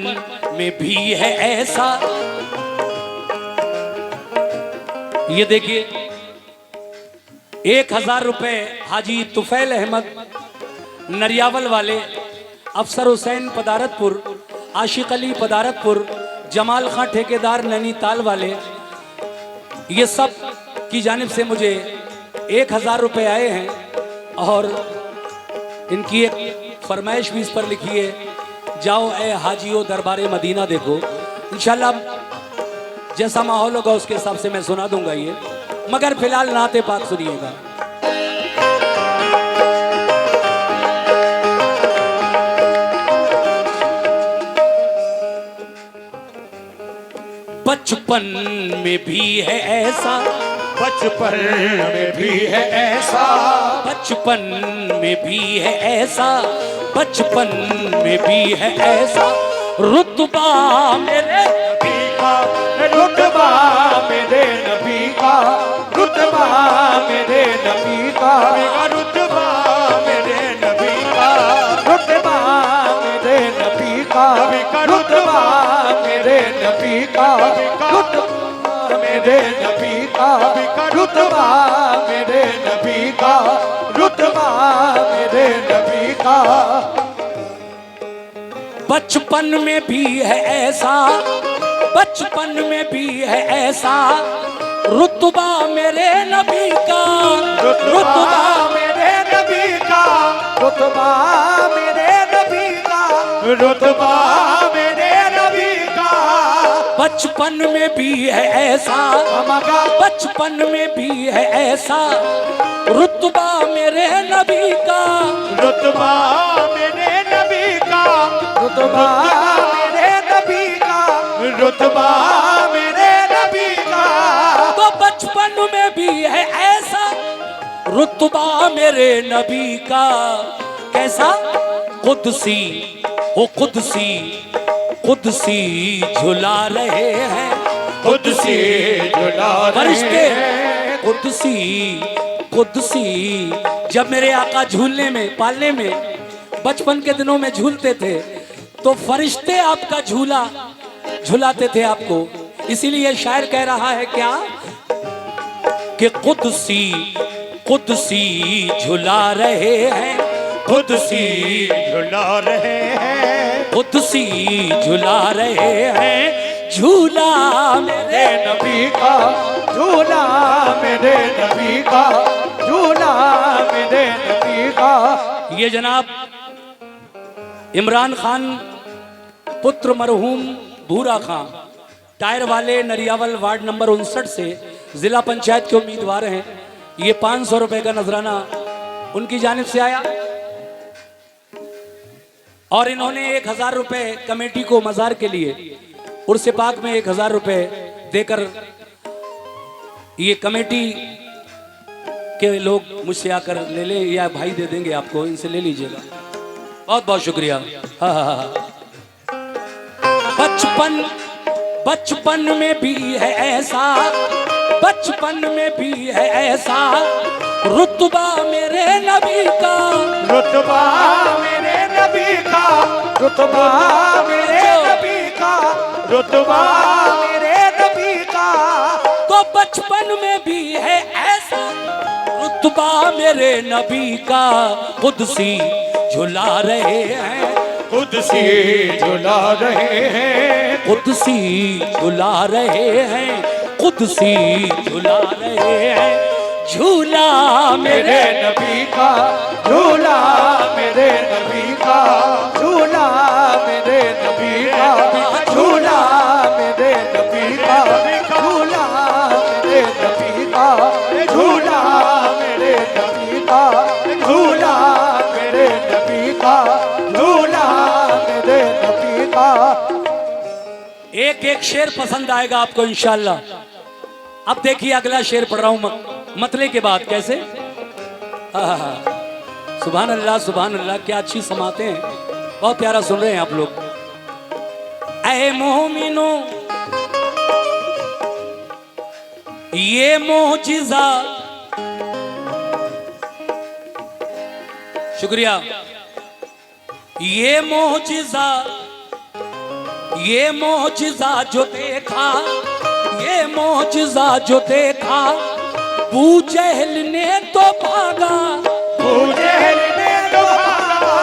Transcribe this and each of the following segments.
में भी है ऐसा। ये देखिए 1000 रुपए हाजी तुफैल अहमद नरियावल वाले, अफसर हुसैन पदारतपुर, आशिक अली पदारतपुर, जमाल खां ठेकेदार नैनीताल वाले, ये सब की जानिब से मुझे 1000 रुपए आए हैं। और इनकी एक फरमाइश भी इस पर लिखी है, जाओ ए हाजियो दरबारे मदीना देखो। इंशाल्लाह जैसा माहौल होगा उसके हिसाब से मैं सुना दूंगा ये, मगर फिलहाल नाते पाक सुनिएगा। बचपन में भी है ऐसा, बचपन में भी है ऐसा, बचपन में भी है ऐसा, बचपन में भी है ऐसा। रुतबा मेरे नबी का, रुतबा मेरे नबी का, रुतबा मेरे नबी का, रुतबा मेरे नबी का, रुतबा मेरे नबी का, रुतबा मेरे नबी का, रुतबा मेरे नबी का, रुतबा मेरे नबी का, रुतबा मेरे नबी का। बचपन में भी है ऐसा, बचपन में भी है ऐसा। रुतबा मेरे नबी का, रुतबा मेरे नबी का, रुतबा मेरे नबी का, रुतबा मेरे नबी का। बचपन में भी है ऐसा, बचपन में भी है ऐसा। रुतबा मेरे नबी का, रुतबा मेरे नबी का, रुतबा मेरे नबी का, रुतबा मेरे नबी का। तो बचपन में भी है ऐसा, रुतबा मेरे नबी का। कैसा? कुदसी हो कुदसी, कुदसी झुला रहे हैं, कुदसी झुला फरिश्ते रहे हैं, कुदसी कुदसी। जब मेरे आका झूलने में पालने में बचपन के दिनों में झूलते थे तो फरिश्ते आपका झूला झुलाते थे आपको। इसीलिए शायर कह रहा है क्या कि कुदसी कुदसी झुला रहे हैं, कुदसी झुला रहे हैं, कुदसी झुला रहे हैं। झूला मेरे नबी का, झूला मेरे नबी का, झूला मेरे नबी का। ये जनाब इमरान खान पुत्र मरहूम भूरा खां, टायर वाले नरियावल वार्ड नंबर 59 से जिला पंचायत के उम्मीदवार हैं। ये 500 रुपए का नजराना उनकी जानिब से आया और इन्होंने 1000 रुपए कमेटी को मजार के लिए उर्स पाक में 1000 रुपए देकर ये कमेटी के लोग मुझसे आकर ले ले, या भाई दे देंगे आपको, इनसे ले लीजिएगा। बहुत बहुत शुक्रिया। हाँ हाँ हाँ। बचपन बचपन में भी है ऐसा, बचपन में भी है ऐसा। रुतबा मेरे नबी का, रुतबा मेरे नबी का, रुतबा मेरे नबी का, रुतबा मेरे नबी का। तो बचपन में भी है ऐसा, रुतबा मेरे नबी का। कुदसी झुला रहे हैं, कुदसी झुला रहे हैं, कुदसी झुला रहे हैं, कुदसी झुला रहे हैं। झूला मेरे नबी का, झूला मेरे नबी का, झूला मेरे नबी का, झूला मेरे नबी का, झूला मेरे नबी का, झूला मेरे नबी का, झूला मेरे नबी का, झूला मेरे नबी का। एक एक शेर पसंद आएगा आपको इंशाल्लाह। अब देखिए अगला शेर पढ़ रहा हूं मतले के बाद। कैसे? सुभान अल्लाह सुभान अल्लाह, क्या अच्छी समाते हैं, बहुत प्यारा सुन रहे हैं आप लोग। ऐ मोमिनो ये मोजिजा, शुक्रिया, ये मोजिजा ये मोजिज़ा जो देखा, ये मोजिज़ा जो देखा, अबू जहल ने तो भागा, अबू जहल ने तो भागा,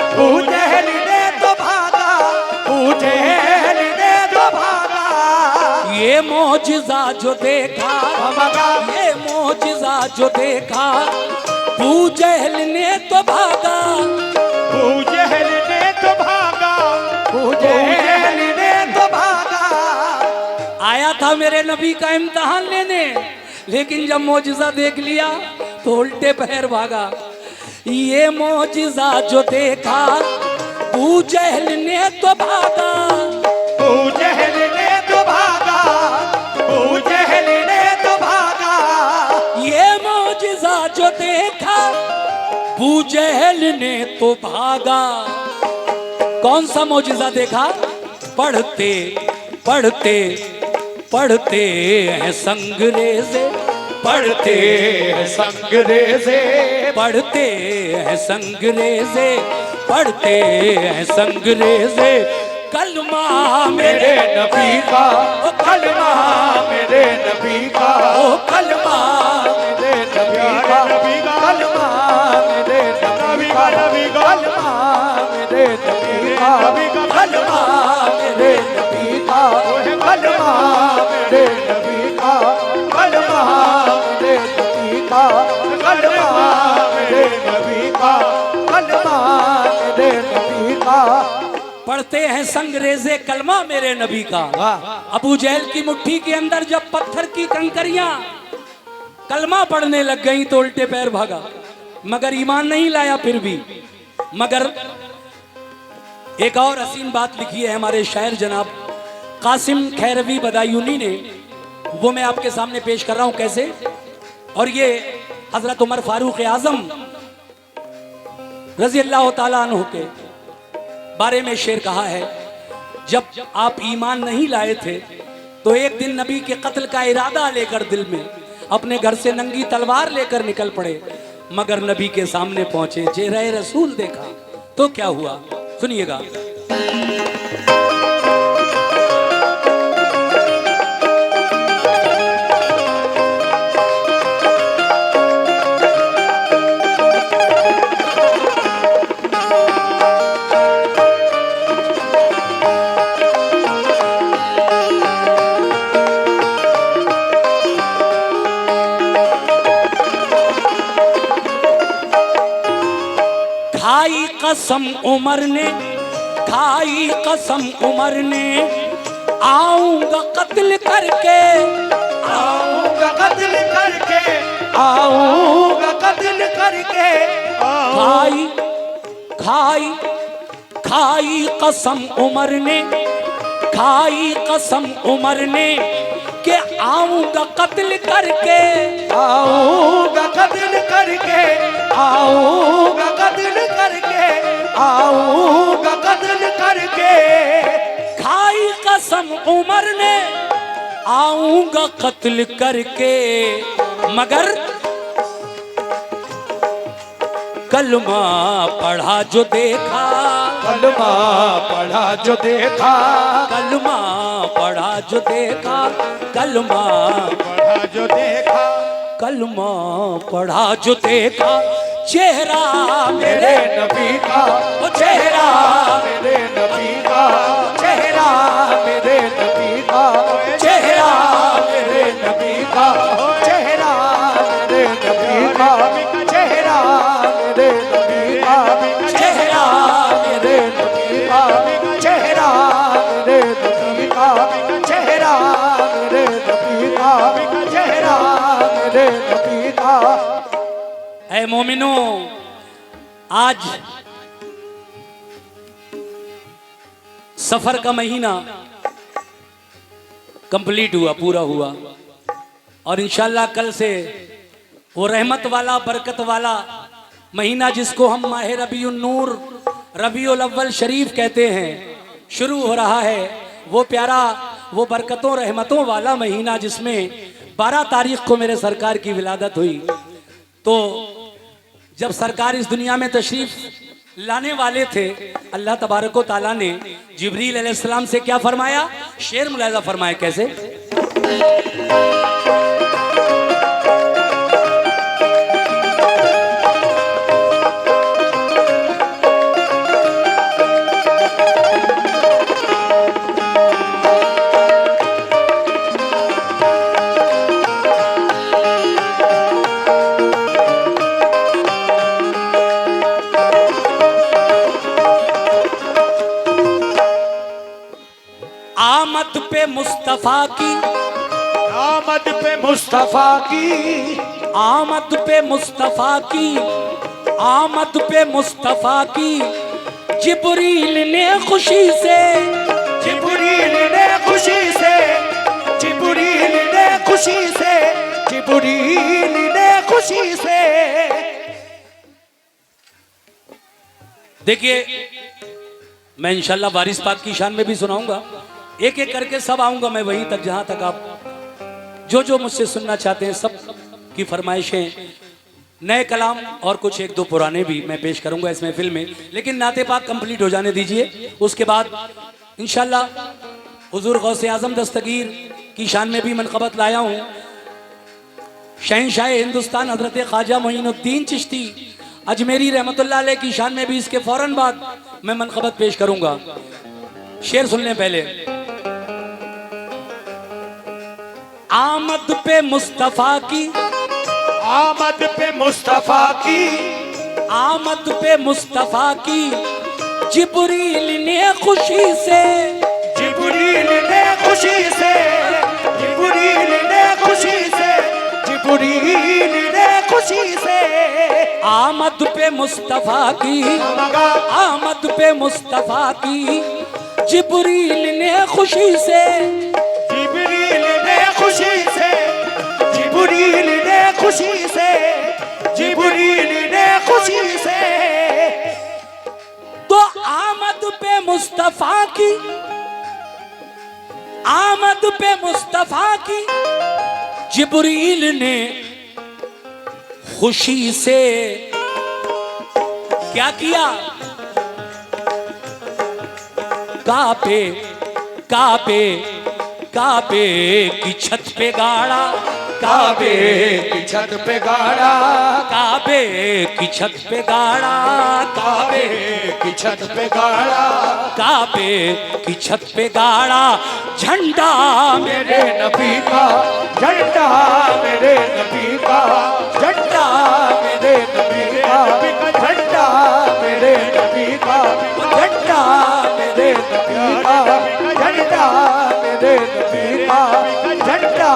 अबू जहल ने तो भागा, अबू जहल ने तो भागा। ये मोजिज़ा जो देखा, ये मोजिज़ा जो देखा, अबू जहल ने तो भागा, अबू जहल ने तो भागा, अबू जहल ने तो भागा। आया था मेरे नबी का इम्तिहान लेने, लेकिन जब मोजिज़ा देख लिया तो उल्टे पैर भागा। ये मोजिज़ा जो देखा, अबू जहल ने तो भागा, अबू जहल ने तो भागा, अबू जहल ने तो भागा। ये मोजिज़ा जो देखा, अबू जहल ने तो भागा। कौन सा मोजिज़ा देखा? पढ़ते पढ़ते पढ़ते हैं संगरेज़े, पढ़ते हैं संगरेज़े, पढ़ते हैं संगरेज़े, पढ़ते हैं संगरेज़े। कलमा मेरे नबी का, ओ कलमा मेरे नबी का, ओ कलमा मेरे नबी का, कलमा मेरे नबी का, कलमा मेरे नबी का, कलमा मेरे नबी का, कलमा मेरे नबी का, कलमा मेरे नबी का, कलमा मेरे नबी का, कलमा मेरे नबी का। पढ़ते हैं संगरेज़े कलमा मेरे नबी का। अबू जहल की मुट्ठी के अंदर जब पत्थर की कंकरियां कलमा पढ़ने लग गई तो उल्टे पैर भागा, मगर ईमान नहीं लाया फिर भी। मगर एक और हसीन बात लिखी है हमारे शायर जनाब कासिम खैरवी बदायूनी ने, वो मैं आपके सामने पेश कर रहा हूं कैसे। और ये हजरत उमर फारूक आजम रजी अल्लाह ताला अन्हु के बारे में शेर कहा है। जब आप ईमान नहीं लाए थे तो एक दिन नबी के कत्ल का इरादा लेकर दिल में अपने घर से नंगी तलवार लेकर निकल पड़े, मगर नबी के सामने पहुंचे, चेहरे रसूल देखा तो क्या हुआ, सुनिएगा। खाई कसम उमर ने, खाई कसम उमर ने, आऊंगा कत्ल करके, आऊंगा कत्ल करके, आऊंगा कत्ल करके। खाई खाई खाई कसम उमर ने, खाई कसम उमर ने कि आऊंगा कत्ल करके, आऊंगा कत्ल करके, आऊंगा कत्ल करके, आऊंगा कत्ल करके। खाई कसम उमर ने, आऊंगा कत्ल करके, मगर कलमा पढ़ा जो देखा, कलमा पढ़ा जो देखा, कलमा पढ़ा जो देखा, कलमा पढ़ा जो देखा, कलमा पढ़ा जो देखा। चेहरा मेरे नबी का, ओ चेहरा मेरे नबी का, चेहरा मेरे नबी का, चेहरा मेरे नबी का, चेहरा मेरे नबी का, चेहरा मेरे नबी का, चेहरा मेरे नबी का, चेहरा मेरे नबी का, चेहरा मेरे नबी का, चेहरा मेरे नबी का। ऐ मोमिनो, आज सफर का महीना कंप्लीट हुआ, पूरा हुआ, और इंशाल्लाह कल से वो रहमत वाला बरकत वाला महीना जिसको हम माह रबीउन नूर रबीउल अव्वल शरीफ कहते हैं शुरू हो रहा है। वो प्यारा, वो बरकतों रहमतों वाला महीना जिसमें 12 तारीख को मेरे सरकार की विलादत हुई। तो जब सरकार इस दुनिया में तशरीफ लाने वाले थे, अल्लाह तबारक व ताला ने जिब्रील अलैहिस्सलाम से क्या फरमाया? शेर मुलाजा फरमाया कैसे? आमद पे मुस्तफा की, आमद पे मुस्तफा की, आमद पे मुस्तफा की, आमद पे मुस्तफा की, जिब्रील ने खुशी से, जिब्रील ने खुशी से, जिब्रील ने खुशी से, जिब्रील ने खुशी से। देखिए मैं इंशाल्लाह वारिस पाक की शान में भी सुनाऊंगा, एक एक करके सब आऊंगा मैं वहीं तक जहां तक आप जो जो मुझसे सुनना चाहते हैं सब की फरमाइशें, नए कलाम और कुछ एक दो पुराने भी मैं पेश करूंगा इस महफिल में। लेकिन नाते पाक कंप्लीट हो जाने दीजिए, उसके बाद इंशाल्लाह हुजूर गौसे आजम दस्तगीर की शान में भी मनक़बत लाया हूँ। शहंशाह हिंदुस्तान हजरत ख्वाजा मोइनुद्दीन चिश्ती अजमेरी रहमतुल्लाह अलैह की शान में भी इसके फौरन बाद मैं मनक़बत पेश करूंगा। शेर सुन लें पहले। आमद पे मुस्तफा की, आमद पे मुस्तफा की, आमद पे मुस्तफा की, जिब्रील ने खुशी से, जिब्रील ने खुशी से, जिब्रील ने खुशी से, जिब्रील ने खुशी से। आमद पे मुस्तफा की, आमद पे मुस्तफा की, जिब्रील ने खुशी से, जिब्रील ने खुशी से, जिब्रील ने खुशी से, जिब्रील ने खुशी से। तो आमद पे मुस्तफा की, आमद पे मुस्तफा की, जिब्रील ने खुशी से क्या किया? काबे काबे काबे की छत पे गाड़ा, काबे की छत पे गाड़ा, काबे की छत पे गाड़ा, काबे की छत पे गाड़ा, काबे की छत पे गाड़ा, झंडा मेरे नबी का झंडा, मेरे नबी का झंडा, मेरे नबी का झंडा, मेरे नबी का झंडा, मेरे नबी का झंडा, मेरे नबी का झंडा, मेरे नबी का झंडा,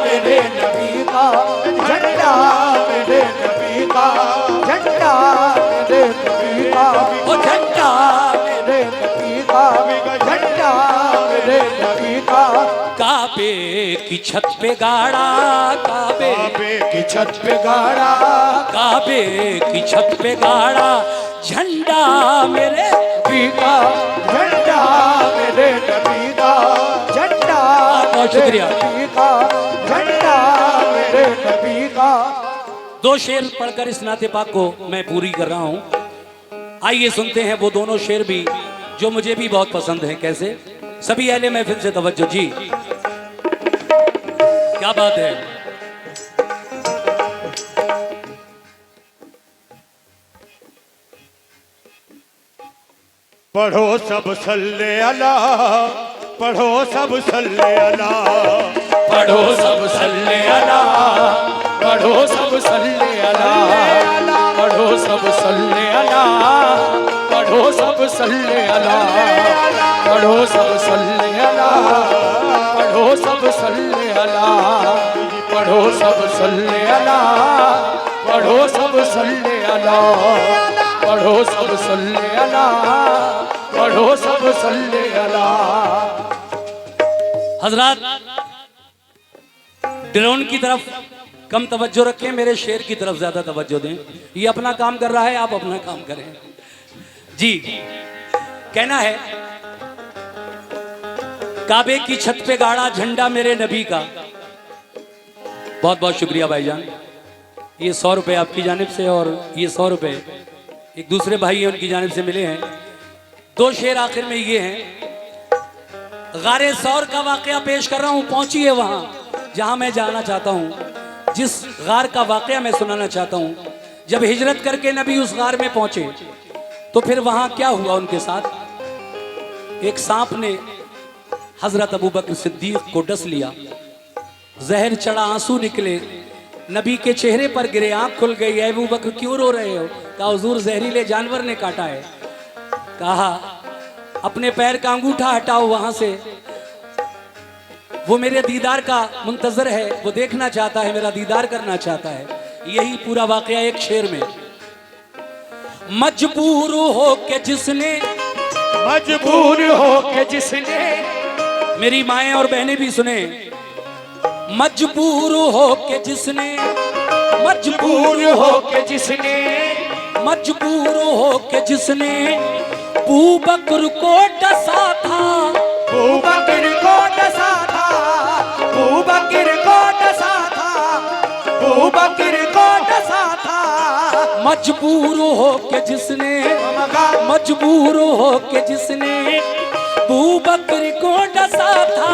मेरे नबी का झंडा, मेरे नबी का झंडा, मेरे नबी का झंडा मेरे नबी का झंडा, मेरे नबी का। काबे की छत पे गाड़ा, काबे की छत पे गाड़ा, काबे की छत पे गाड़ा, झंडा मेरे नबी का झंडा, मेरे नबी का झंडा, बहुत शुक्रिया। नबी का झंडा, मेरे नबी का। दो शेर पढ़कर इस नाते पाक को मैं पूरी कर रहा हूँ। आइए सुनते हैं वो दोनों शेर भी जो मुझे भी बहुत पसंद हैं। कैसे? सभी अहले महफिल से तवज्जो जी, क्या बात है। पढ़ो सब सल्ले अला, पढ़ो सब सल्ले अला, पढ़ो सब सल्ले अला, पढ़ो सब सल्ले अला, पढ़ो सब सल्ले अला, पढ़ो सब सल्ले अला, पढ़ो सब सल्ले अला, पढ़ो सब सल्ले अला, पढ़ो सब सल्ले अला, पढ़ो सब सल्ले अला, पढ़ो सब सल्ले अला, पढ़ो सब सल्ले अला। हजरात ड्रोन की तरफ कम तवज्जो रखें, मेरे शेर की तरफ ज्यादा तवज्जो दें। ये अपना काम कर रहा है, आप अपना काम करें जी। कहना है काबे की छत पे गाड़ा झंडा मेरे नबी का। बहुत बहुत शुक्रिया भाईजान। ये 100 रुपये आपकी जानिब से और ये 100 रुपये एक दूसरे भाई हैं उनकी जानिब से मिले हैं। 2 शेर आखिर में ये हैं। गारे सौर का वाकया पेश कर रहा हूँ, पहुंचिए वहां जहां मैं जाना चाहता हूं। जिस गार का वाकया मैं सुनाना चाहता हूं, जब हिजरत करके नबी उस गार में पहुंचे तो फिर वहां क्या हुआ उनके साथ। एक सांप ने हजरत अबू बकर सिद्दीक को डस लिया, जहर चढ़ा, आंसू निकले, नबी के चेहरे पर गिरे, आंख खुल गई। अबू बकर क्यों रो रहे हो? कहा हुजूर जहरीले जानवर ने काटा है। कहा अपने पैर का अंगूठा हटाओ वहां से, वो मेरे दीदार का मुंतजर है, वो देखना चाहता है, मेरा दीदार करना चाहता है। यही पूरा वाकया एक शेर में। मजबूर हो के जिसने, मजबूर हो के जिसने, मेरी माएं और बहनें भी सुने, मजबूर हो के जिसने, मजबूर हो के जिसने, मजबूर हो के जिसने अबू बकर को डसा था, अबू बकर को डसा था, अबू बकर को डसा था, अबू बकर को डसा था। मजबूर हो के जिसने, मजबूर हो के जिसने अबू बकर को डसा था,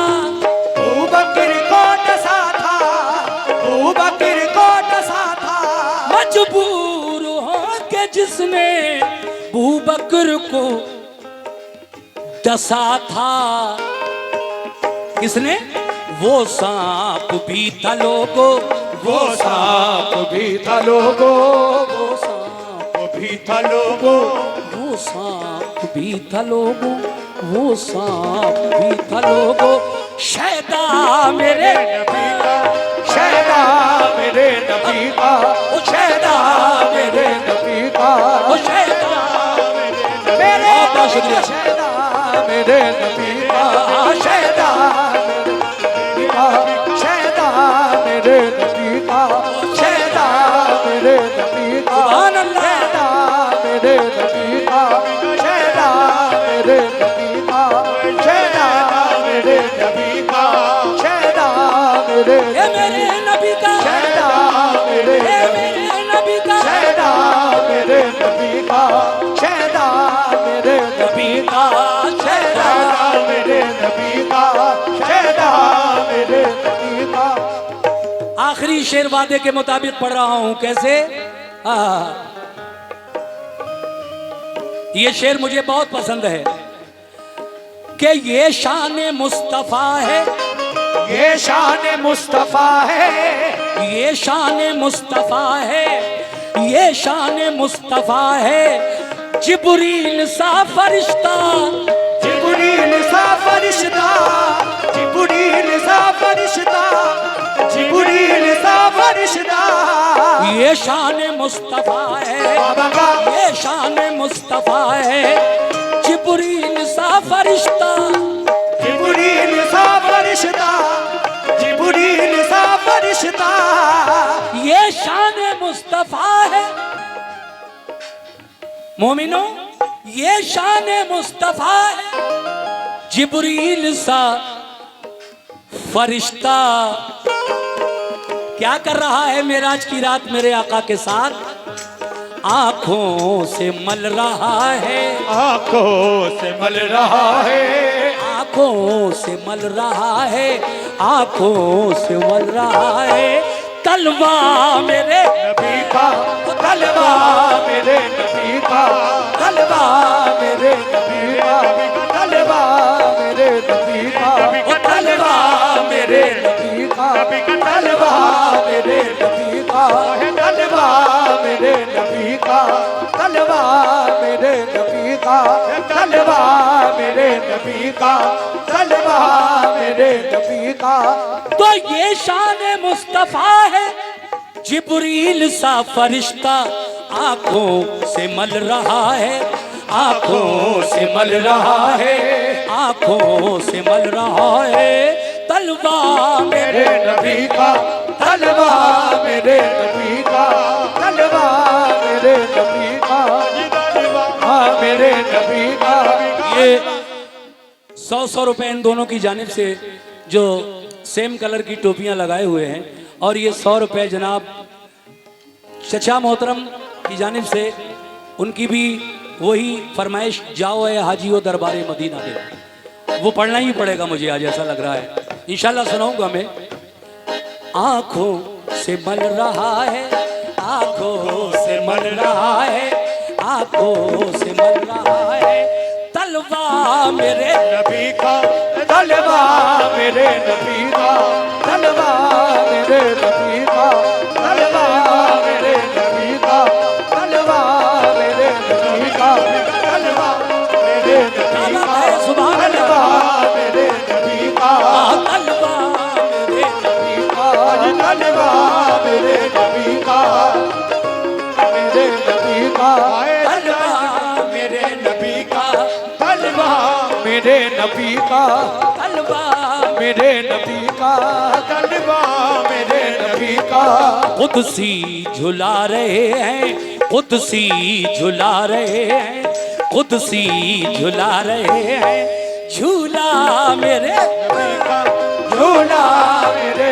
अबू बकर को डसा था, अबू बकर को डसा था। मजबूर हो के जिसने अबू बकर को डसा था। किसने? वो सांप भी था लोगो, वो सांप भी था लोगो, वो सांप भी था लोगो, वो सांप भी था लोगो, वो सांप भी था लोगो। शैदा मेरे नबी का, शैदा मेरे नबी का, ओ शैदा मेरे नबी का, ओ शैदा मेरे बहुत शुक्रिया। शैदा मेरे नबी का, शैदा मेरे नबी का, शैदा मेरे नबी का, शैदा मेरे नबी का, सुभान अल्लाह। शैदा मेरे नबी का, शैदा मेरे नबी का, शैदा मेरे नबी का, शैदा मेरे ये मेरे नबी का, शैदा मेरे ये मेरे नबी का, शैदा मेरे नबी का, शैदा मेरे नबी का, शैदा मेरे नबी का, शैदा मेरे नबी का। आखिरी शेर वादे के मुताबिक पढ़ रहा हूं। कैसे? ये शेर मुझे बहुत पसंद है कि ये शान मुस्तफा है, ये शान मुस्तफा है, ये शान मुस्तफा है, ये शान मुस्तफा है। जिब्रील सा फरिश्ता, जिब्रील सा फरिश्ता, जिब्रील सा फरिश्ता, जिब्रील सा फरिश्ता। ये शान मुस्तफा है, ये शान मुस्तफा है। जिब्रील सा फरिश्ता, जिब्रील सा फरिश्ता, जिब्रील सा फरिश्ता। ये शान मुस्तफा है। मोमिनो ये शान मुस्तफा है। जिब्रील सा फरिश्ता क्या कर रहा है मेराज की रात मेरे आका के साथ? आंखों से मल रहा है, आंखों से मल रहा है, आंखों से मल रहा है, आंखों से मल रहा है। तलवा मेरे नबी का, तलवा मेरे नबी का, तलवा मेरे नबी का, तलवा मेरे नबी का, तलवा मेरे नबी का, तलवा मेरे नबी का, तलवा मेरे नबी का, तलवा मेरे नबी का, तलवा मेरे नबी का, तलवा मेरे नबी का। तो ये शान मुस्तफा है। जिब्रील सा फरिश्ता आंखों से मल रहा है, आंखों से मल रहा है, आंखों से मल रहा है। तलवा मेरे नबी का, तलवा मेरे नबी का, तलवा मेरे नबी का, हाँ मेरे नबी का। ये 100 रुपए इन दोनों की जानिब से जो सेम कलर की टोपियां लगाए हुए हैं, और ये 100 रुपए जनाब चचा मोहतरम की जानिब से उनकी भी वही फरमाइश, जाओ ए हाजी ओ दरबारे मदीना के, वो पढ़ना ही पड़ेगा मुझे आज, ऐसा लग रहा है। इंशाल्लाह सुनाऊंगा मैं। आंखों से मल रहा है, आंखों से मल रहा है, आंखों से मल रहा है तलवा मेरे नबी का तलवा मेरे नबी का तलवा मेरे नबी का तलवा मेरे नबी का तलवा मेरे नबी का तलवा मेरे नबी का सुभान तलवा अल्लाह। मेरे नबी का तलवा मेरे नबी का तलवा मेरे नबी का मेरे नबी का तलवा मेरे नबी का तलवा मेरे नबी का तलवा मेरे नबी का तलवा मेरे नबी का कुदसी झुला रहे हैं, कुदसी झुला रहे हैं, कुदसी झुला रहे हैं झूला मेरे नबी का झूला मेरे